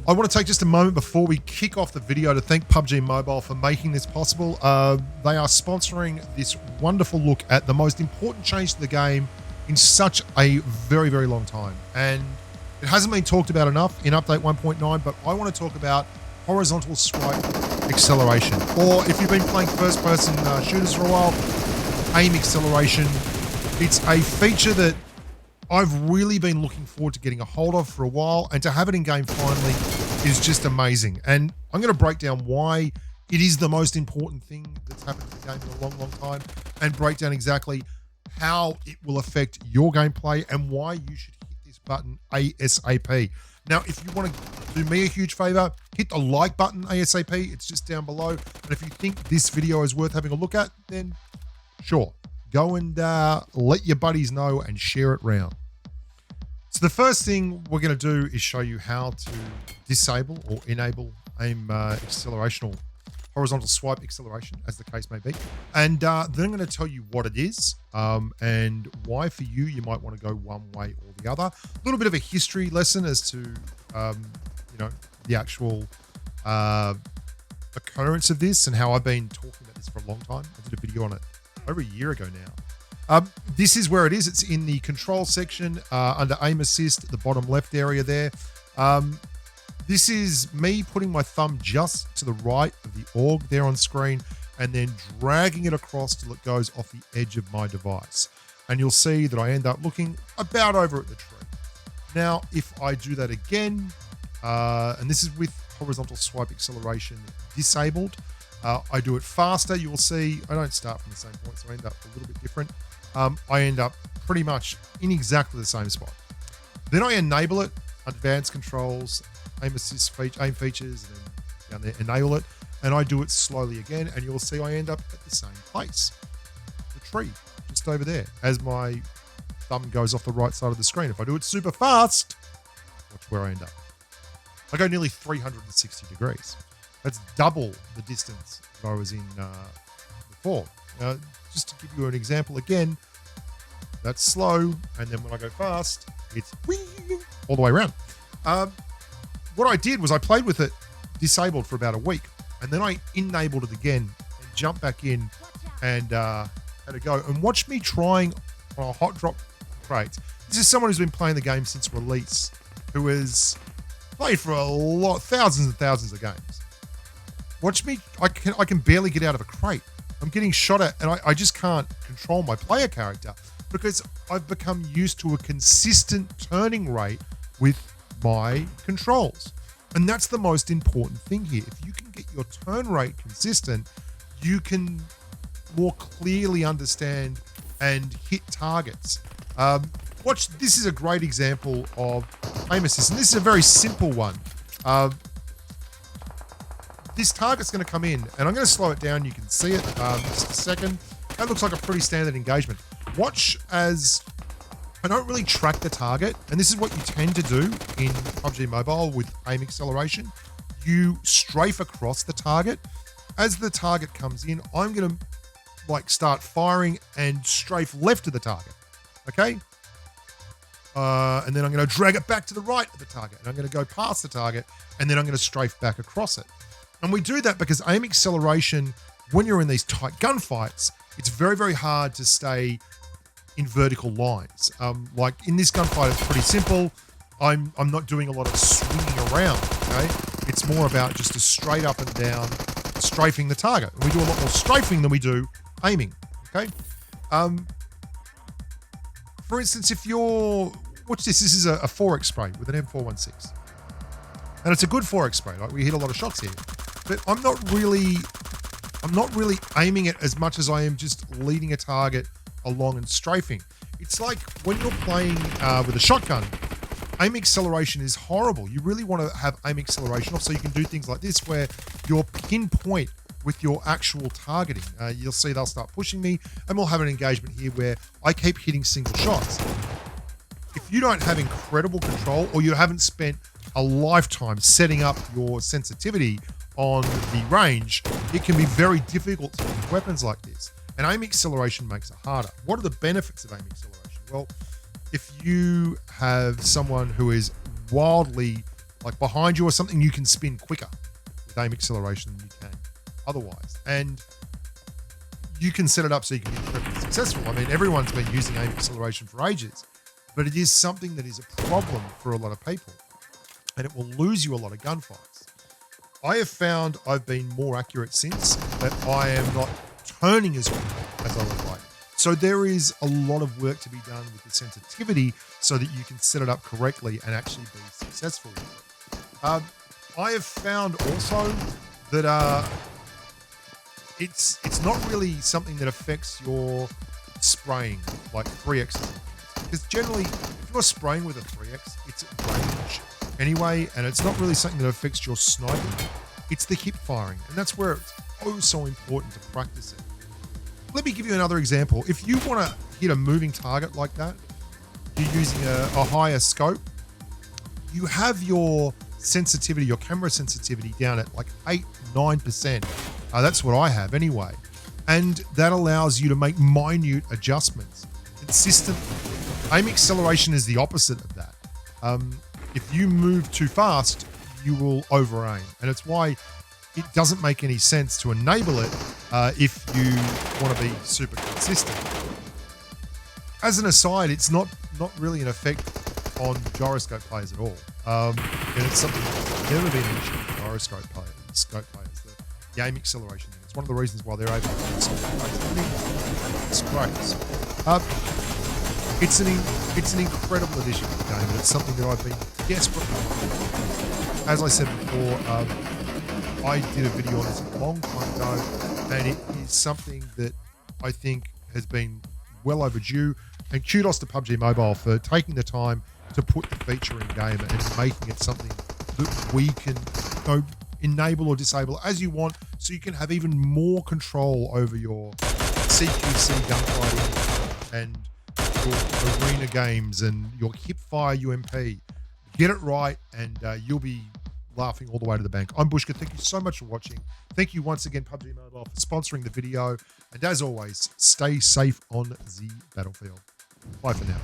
I want to take just a moment before we kick off the video to thank PUBG Mobile for making this possible. They are sponsoring this wonderful look at the most important change to the game in such a very, very long time. And it hasn't been talked about enough in update 1.9, but I want to talk about horizontal swipe acceleration. Or if you've been playing first-person shooters for a while, aim acceleration. It's a feature that I've really been looking forward to getting a hold of for a while, and to have it in game finally is just amazing. And I'm going to break down why it is the most important thing that's happened to the game in a long, long time, and break down exactly how it will affect your gameplay and why you should hit this button ASAP. Now, if you want to do me a huge favor, hit the like button ASAP. It's just down below. And if you think this video is worth having a look at, then sure. Go and let your buddies know and share it round. So the first thing we're going to do is show you how to disable or enable aim accelerational, horizontal swipe acceleration, as the case may be. And then I'm going to tell you what it is and why for you might want to go one way or the other. A little bit of a history lesson as to, the actual occurrence of this and how I've been talking about this for a long time. I did a video on it over a year ago now. This is where it is. It's in the control section under aim assist, the bottom left area there. This is me putting my thumb just to the right of the org there on screen and then dragging it across till it goes off the edge of my device. And you'll see that I end up looking about over at the tree. Now, if I do that again, and this is with horizontal swipe acceleration disabled, I do it faster. You will see I don't start from the same point, so I end up a little bit different. I end up pretty much in exactly the same spot. Then I enable it, advanced controls, aim assist, aim features, and then down there, enable it, and I do it slowly again, and you'll see I end up at the same place, the tree, just over there, as my thumb goes off the right side of the screen. If I do it super fast, watch where I end up. I go nearly 360 degrees. That's double the distance that I was in before. Just to give you an example again, that's slow, and then when I go fast, it's all the way around. What I did was I played with it disabled for about a week, and then I enabled it again and jumped back in and had a go. And watch me trying on a hot drop crate. This is someone who's been playing the game since release, who has played for thousands and thousands of games. Watch me, I can barely get out of a crate. I'm getting shot at, and I just can't control my player character because I've become used to a consistent turning rate with my controls. And that's the most important thing here. If you can get your turn rate consistent, you can more clearly understand and hit targets. Watch, this is a great example of aim assist, and this is a very simple one. This target's going to come in, and I'm going to slow it down. You can see it just a second. That looks like a pretty standard engagement. Watch as I don't really track the target, and this is what you tend to do in PUBG Mobile with aim acceleration. You strafe across the target. As the target comes in, I'm going to start firing and strafe left of the target, okay? And then I'm going to drag it back to the right of the target, and I'm going to go past the target, and then I'm going to strafe back across it. And we do that because aim acceleration, when you're in these tight gunfights, it's very, very hard to stay in vertical lines. Like in this gunfight, it's pretty simple. I'm not doing a lot of swinging around, okay? It's more about just a straight up and down strafing the target. And we do a lot more strafing than we do aiming, okay? For instance, if you're, watch this, this is a 4x spray with an M416. And it's a good 4x spray, like we hit a lot of shots here. But I'm not really aiming it as much as I am just leading a target along and strafing. It's like when you're playing with a shotgun, aim acceleration is horrible. You really want to have aim acceleration off so you can do things like this where you're pinpoint with your actual targeting. You'll see they'll start pushing me, and we'll have an engagement here where I keep hitting single shots. If you don't have incredible control, or you haven't spent a lifetime setting up your sensitivity on the range, it can be very difficult to use weapons like this. And aim acceleration makes it harder. What are the benefits of aim acceleration? Well, if you have someone who is wildly like behind you or something, you can spin quicker with aim acceleration than you can otherwise. And you can set it up so you can be incredibly successful. I mean, everyone's been using aim acceleration for ages, but it is something that is a problem for a lot of people, and it will lose you a lot of gunfights. I have found I've been more accurate since, that I am not turning as quickly as I would like. So there is a lot of work to be done with the sensitivity so that you can set it up correctly and actually be successful with it. I have found also that it's not really something that affects your spraying, like 3x. Because generally, if you're spraying with a 3x, it's at range anyway, and it's not really something that affects your sniping. It's the hip firing, and that's where it's so important to practice it. Let me give you another example. If you want to hit a moving target like that, you're using a higher scope, you have your sensitivity, your camera sensitivity down at like 8-9%. That's what I have anyway. And that allows you to make minute adjustments consistently. Aim acceleration is the opposite of that. If you move too fast, you will over aim. And it's why it doesn't make any sense to enable it if you want to be super consistent. As an aside, it's not really an effect on gyroscope players at all. And it's something that's never been an issue with gyroscope players, the aim acceleration thing. It's one of the reasons why they're able to do something crazy. It's great. It's an incredible addition to the game, and it's something that I've been desperate for. As I said before, I did a video on this a long time ago, and it is something that I think has been well overdue. And kudos to PUBG Mobile for taking the time to put the feature in game and making it something that we can enable or disable as you want, so you can have even more control over your CQC gunfighting and your arena games and your hipfire UMP. Get it right, and you'll be laughing all the way to the bank. I'm Bushka. Thank you so much for watching. Thank you once again, PUBG Mobile, for sponsoring the video. And as always, stay safe on the battlefield. Bye for now.